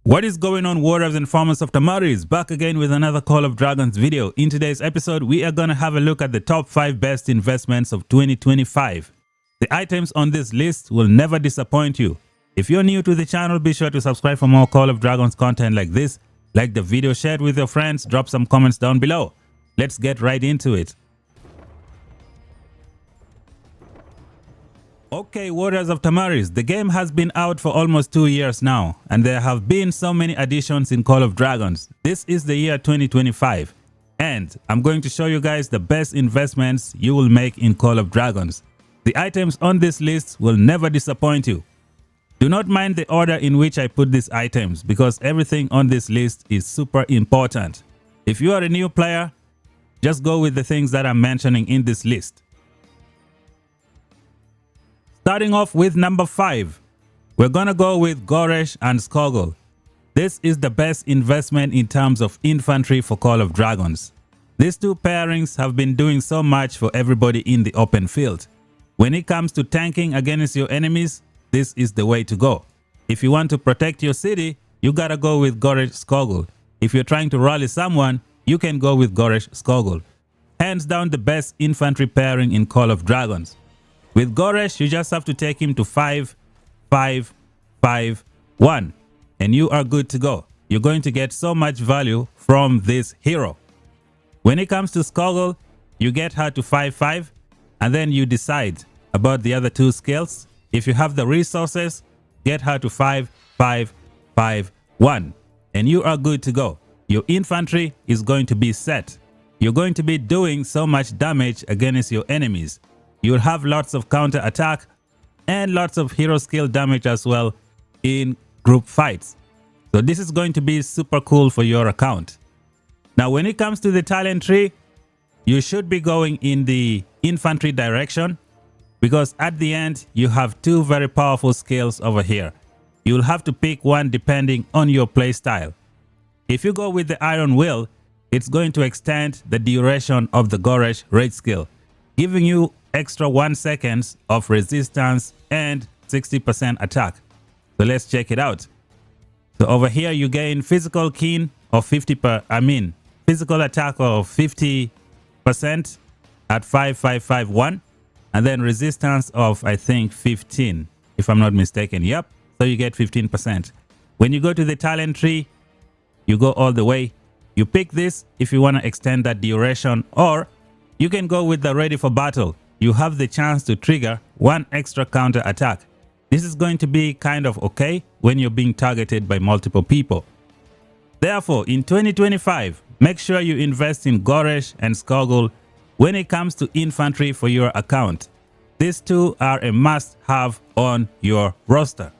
What is going on, warriors and farmers of Tamaris? Back again with another Call of Dragons video. In today's episode, we are going to have a look at the top 5 best investments of 2025. The items on this list will never disappoint you. If you're new to the channel, be sure to subscribe for more Call of Dragons content like this. Like the video, share it with your friends, drop some comments down below. Let's get right into it. Okay, Warriors of Tamaris, the game has been out for almost 2 years now, and there have been so many additions in Call of Dragons. This is the year 2025, and I'm going to show you guys the best investments you will make in Call of Dragons. The items on this list will never disappoint you. Do not mind the order in which I put these items, because everything on this list is super important. If you are a new player, just go with the things that I'm mentioning in this list. Starting off with number 5, we're gonna go with Goresh and Skogul. This is the best investment in terms of infantry for Call of Dragons. These two pairings have been doing so much for everybody in the open field. When it comes to tanking against your enemies, this is the way to go. If you want to protect your city, you gotta go with Goresh Skogul. If you're trying to rally someone, you can go with Goresh Skogul. Hands down the best infantry pairing in Call of Dragons. With Goresh, you just have to take him to 5, 5, 5, 1, and you are good to go. You're going to get so much value from this hero. When it comes to Skogul, you get her to 5, 5, and then you decide about the other two skills. If you have the resources, get her to 5, 5, 5, 1, and you are good to go. Your infantry is going to be set. You're going to be doing so much damage against your enemies. You'll have lots of counter attack and lots of hero skill damage as well in group fights. So this is going to be super cool for your account. Now, when it comes to the talent tree, you should be going in the infantry direction, because at the end, you have two very powerful skills over here. You'll have to pick one depending on your playstyle. If you go with the Iron Will, it's going to extend the duration of the Goresh rage skill, giving you extra 1 second of resistance and 60% attack. So let's check it out. So over here you gain physical keen of physical attack of 50% at 5551, and then resistance of, I think, 15 if I'm not mistaken. Yep, so you get 15%. When you go to the talent tree, you go all the way. You pick this if you want to extend that duration, or you can go with the ready for battle. You have the chance to trigger 1 extra counter attack. This is going to be kind of okay when you're being targeted by multiple people. Therefore, in 2025, make sure you invest in Goresh and Skogul when it comes to infantry for your account. These two are a must-have on your roster.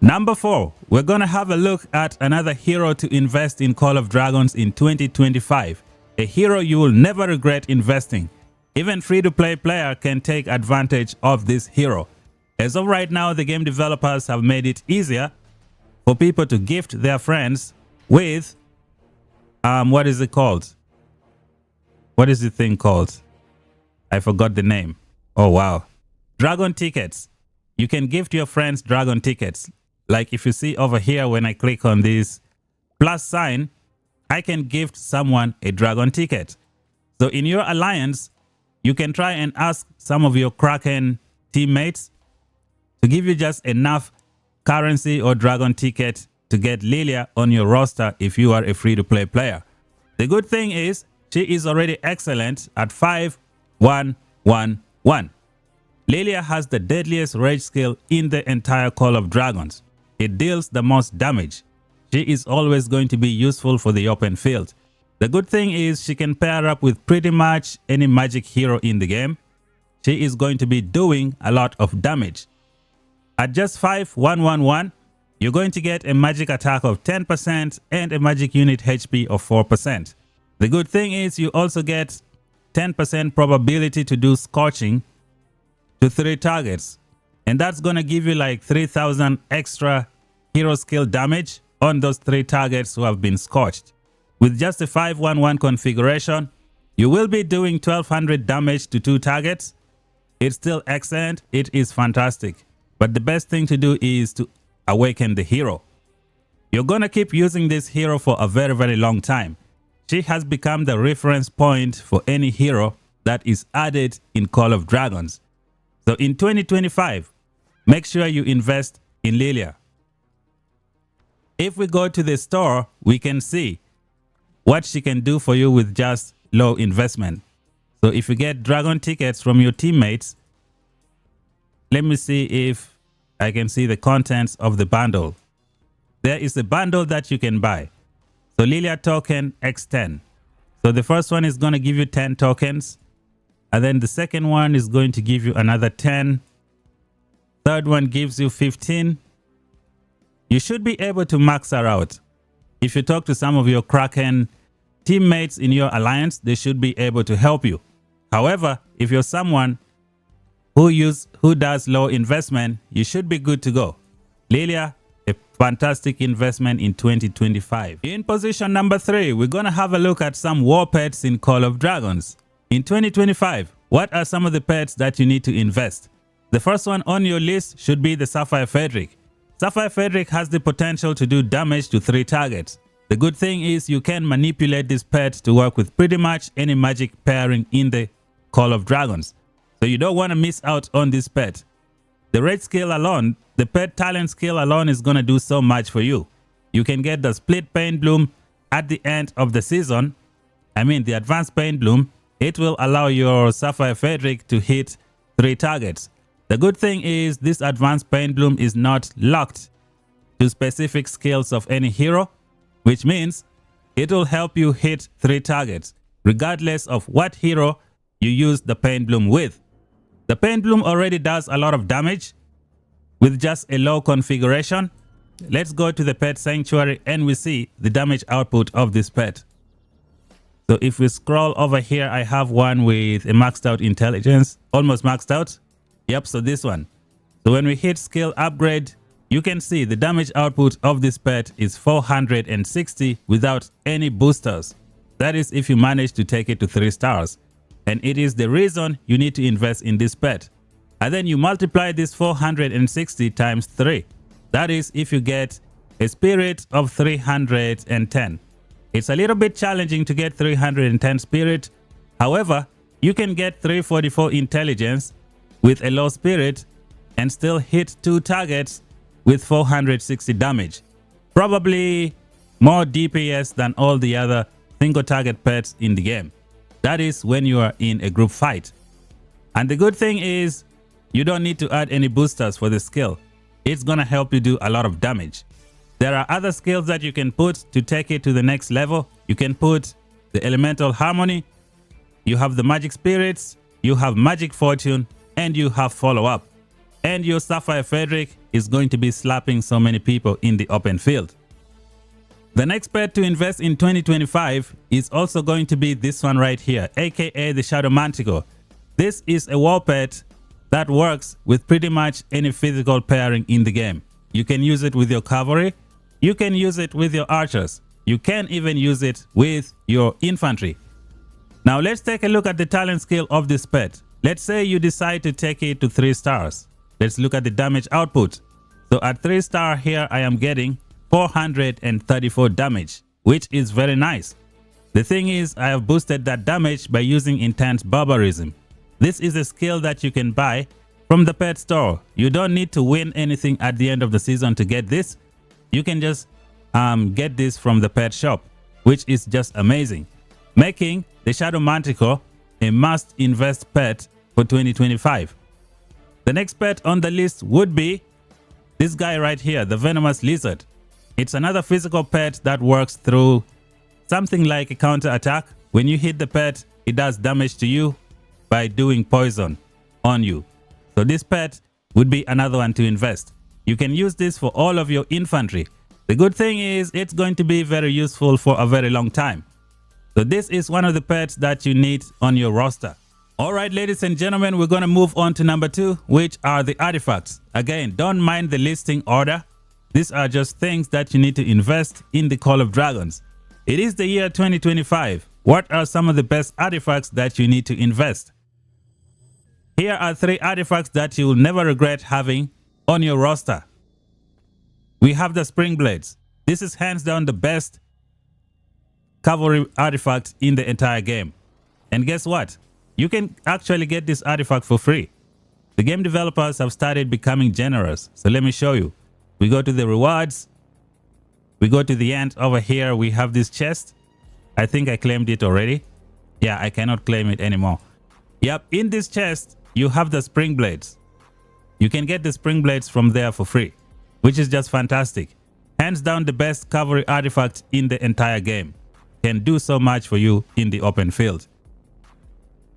Number 4, we're gonna have a look at another hero to invest in Call of Dragons in 2025. A hero you will never regret investing. Even free-to-play player can take advantage of this hero. As of right now, the game developers have made it easier for people to gift their friends with, what is it called? What is the thing called? I forgot the name. Oh, wow. Dragon tickets. You can gift your friends dragon tickets. Like if you see over here, when I click on this plus sign, I can gift someone a dragon ticket. So in your alliance, you can try and ask some of your Kraken teammates to give you just enough currency or dragon ticket to get Lilia on your roster if you are a free-to-play player. The good thing is she is already excellent at 5, 1, 1, 1. Lilia has the deadliest rage skill in the entire Call of Dragons. It deals the most damage. She is always going to be useful for the open field. The good thing is she can pair up with pretty much any magic hero in the game. She is going to be doing a lot of damage. At just 5, 1, 1, 1, you're going to get a magic attack of 10% and a magic unit HP of 4%. The good thing is you also get 10% probability to do scorching to 3 targets. And that's going to give you like 3000 extra hero skill damage on those 3 targets who have been scorched. With just a 5-1-1 configuration, you will be doing 1200 damage to 2 targets. It's still excellent. It is fantastic. But the best thing to do is to awaken the hero. You're gonna keep using this hero for a very long time. She has become the reference point for any hero that is added in Call of Dragons. So in 2025, make sure you invest in Lilia. If we go to the store, we can see what she can do for you with just low investment. So if you get dragon tickets from your teammates, let me see if I can see the contents of the bundle. There is a bundle that you can buy. So Lilia token X10. So the first one is going to give you 10 tokens. And then the second one is going to give you another 10. Third one gives you 15. You should be able to max her out. If you talk to some of your Kraken teammates in your alliance, they should be able to help you. However, if you're someone who does low investment, you should be good to go. Lilia, a fantastic investment in 2025. In position number 3, we're going to have a look at some war pets in Call of Dragons. In 2025, what are some of the pets that you need to invest? The first one on your list should be the Sapphire Frederick. Sapphire Frederick has the potential to do damage to 3 targets. The good thing is you can manipulate this pet to work with pretty much any magic pairing in the Call of Dragons. So you don't want to miss out on this pet. The red skill alone, the pet talent skill alone is going to do so much for you. You can get the split pain bloom at the end of the season. The advanced pain bloom. It will allow your Sapphire Frederick to hit 3 targets. The good thing is this advanced pain bloom is not locked to specific skills of any hero, which means it will help you hit 3 targets regardless of what hero you use the pain bloom with. The pain bloom already does a lot of damage with just a low configuration. Let's go to the pet sanctuary and we see the damage output of this pet. So if we scroll over here, I have one with a maxed out intelligence, almost maxed out. Yep, so this one. So when we hit skill upgrade, you can see the damage output of this pet is 460 without any boosters. That is if you manage to take it to 3 stars. And it is the reason you need to invest in this pet. And then you multiply this 460 times 3. That is if you get a spirit of 310. It's a little bit challenging to get 310 spirit. However, you can get 344 intelligence with a low spirit and still hit 2 targets with 460 damage. Probably more DPS than all the other single target pets in the game. That is when you are in a group fight. And the good thing is you don't need to add any boosters for the skill. It's gonna help you do a lot of damage. There are other skills that you can put to take it to the next level. You can put the elemental harmony, you have the magic spirits, you have magic fortune, and you have follow up. And your Sapphire Frederick is going to be slapping so many people in the open field. The next pet to invest in 2025 is also going to be this one right here, aka the Shadow Manticore. This is a war pet that works with pretty much any physical pairing in the game. You can use it with your cavalry, you can use it with your archers, you can even use it with your infantry. Now let's take a look at the talent skill of this pet. Let's say you decide to take it to 3 stars. Let's look at the damage output. So at 3 star here I am getting 434 damage, which is very nice. The thing is, I have boosted that damage by using Intense Barbarism. This is a skill that you can buy from the pet store. You don't need to win anything at the end of the season to get this. You can just get this from the pet shop, which is just amazing, making the Shadow Manticore a must invest pet for 2025. The next pet on the list would be this guy right here, the Venomous Lizard. It's another physical pet that works through something like a counter attack. When you hit the pet, it does damage to you by doing poison on you. So this pet would be another one to invest. You can use this for all of your infantry. The good thing is it's going to be very useful for a very long time. So this is one of the pets that you need on your roster. Alright, ladies and gentlemen, we're going to move on to number 2, which are the artifacts. Again, don't mind the listing order. These are just things that you need to invest in the Call of Dragons. It is the year 2025. What are some of the best artifacts that you need to invest? Here are 3 artifacts that you will never regret having on your roster. We have the Spring Blades. This is hands down the best cavalry artifact in the entire game. And guess what? You can actually get this artifact for free. The game developers have started becoming generous. So let me show you. We go to the rewards. We go to the end over here. We have this chest. I think I claimed it already. Yeah, I cannot claim it anymore. Yep, in this chest, you have the spring blades. You can get the spring blades from there for free, which is just fantastic. Hands down the best cavalry artifact in the entire game. Can do so much for you in the open field.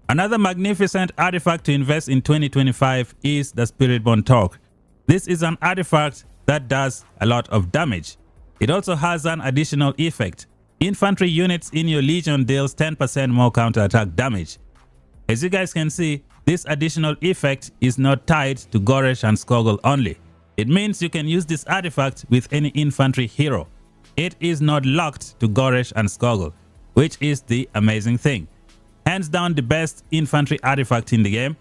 Another magnificent artifact to invest in 2025 is the Spiritborn Torque. This is an artifact that does a lot of damage. It also has an additional effect. Infantry units in your legion deals 10% more counterattack damage. As you guys can see, this additional effect is not tied to Goresh and Skogul only. It means you can use this artifact with any infantry hero. It is not locked to Goresh and Skogul, which is the amazing thing. Hands down the best infantry artifact in the game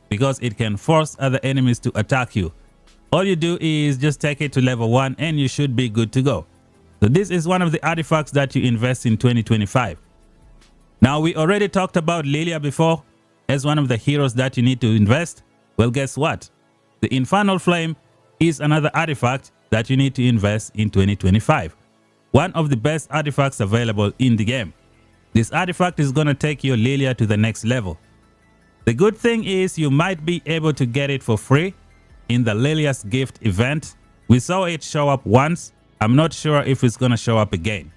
because it can force other enemies to attack you. All you do is just take it to level 1 and you should be good to go. So this is one of the artifacts that you invest in 2025. Now, we already talked about Lilia before as one of the heroes that you need to invest. Well, guess what? The Infernal Flame is another artifact that you need to invest in 2025. One of the best artifacts available in the game. This artifact is going to take your Lilia to the next level. The good thing is you might be able to get it for free in the Lilia's Gift event. We saw it show up once. I'm not sure if it's going to show up again.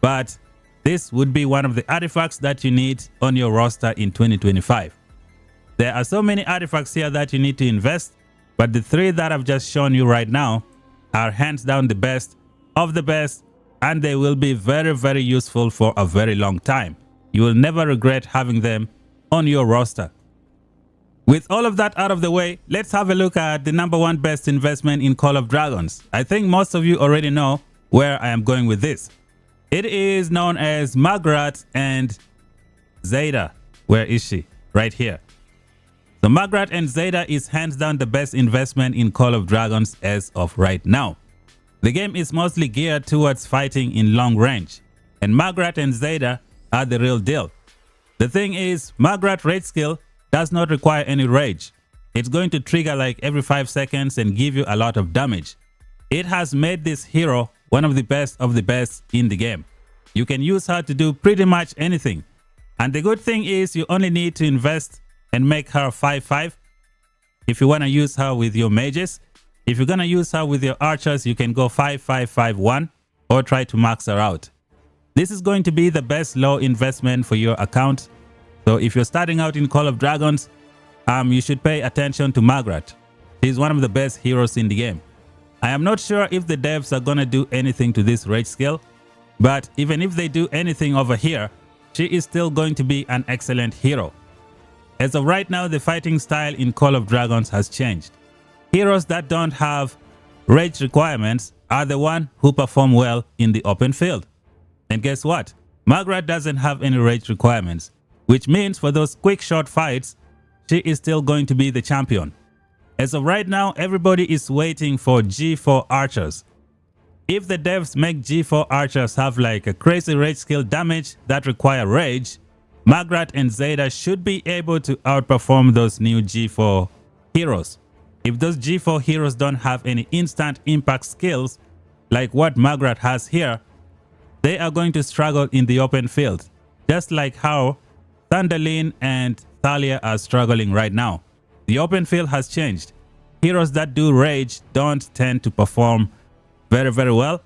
But this would be one of the artifacts that you need on your roster in 2025. There are so many artifacts here that you need to invest, but the three that I've just shown you right now are hands down the best of the best, and they will be very, very useful for a very long time. You will never regret having them on your roster. With all of that out of the way, let's have a look at the #1 best investment in Call of Dragons. I think most of you already know where I am going with this. It is known as Magrat and Zeta. Where is she? Right here. So Magrat and Zeta is hands down the best investment in Call of Dragons as of right now. The game is mostly geared towards fighting in long range, and Magrat and Zeta are the real deal. The thing is, Magrat rage skill does not require any rage. It's going to trigger like every 5 seconds and give you a lot of damage. It has made this hero one of the best in the game. You can use her to do pretty much anything. And the good thing is you only need to invest and make her 5/5 if you want to use her with your mages. If you're going to use her with your archers, you can go 5/5/5/1 or try to max her out. This is going to be the best low investment for your account. So if you're starting out in Call of Dragons, you should pay attention to Magrat. She's one of the best heroes in the game. I am not sure if the devs are going to do anything to this rage skill, but even if they do anything over here, she is still going to be an excellent hero. As of right now, the fighting style in Call of Dragons has changed. Heroes that don't have rage requirements are the ones who perform well in the open field. And guess what? Magrat doesn't have any rage requirements, which means for those quick short fights, she is still going to be the champion. As of right now, everybody is waiting for G4 archers. If the devs make G4 archers have like a crazy rage skill damage that require rage, Magrat and Zeta should be able to outperform those new G4 heroes. If those G4 heroes don't have any instant impact skills like what Magrat has here, they are going to struggle in the open field, just like how Thunderlin and Thalia are struggling right now. The open field has changed. Heroes that do rage don't tend to perform very, very well,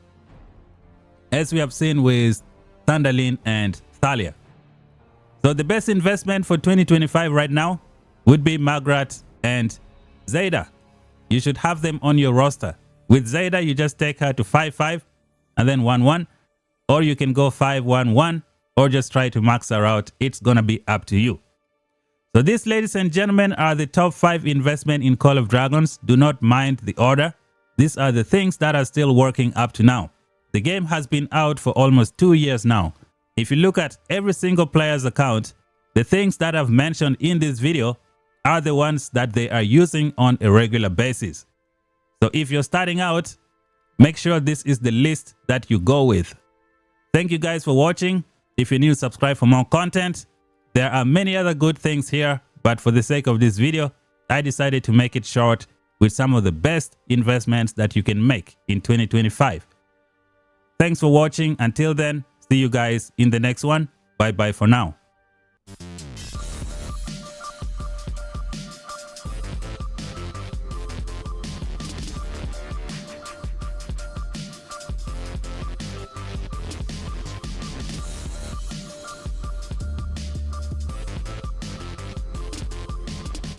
as we have seen with Thunderlin and Thalia. So the best investment for 2025 right now would be Magrat and Zeta. You should have them on your roster. With Zeta, you just take her to 5/5 and then 1/1, or you can go 5/1/1 or just try to max her out. It's gonna be up to you. So these, ladies and gentlemen, are the top 5 investment in Call of Dragons. Do not mind the order. These are the things that are still working up to now. The game has been out for almost 2 years now. If you look at every single player's account, the things that I've mentioned in this video are the ones that they are using on a regular basis. So if you're starting out, make sure this is the list that you go with. Thank you guys for watching. If you're new, subscribe for more content. There are many other good things here, but for the sake of this video, I decided to make it short with some of the best investments that you can make in 2025. Thanks for watching. Until then, see you guys in the next one. Bye bye for now.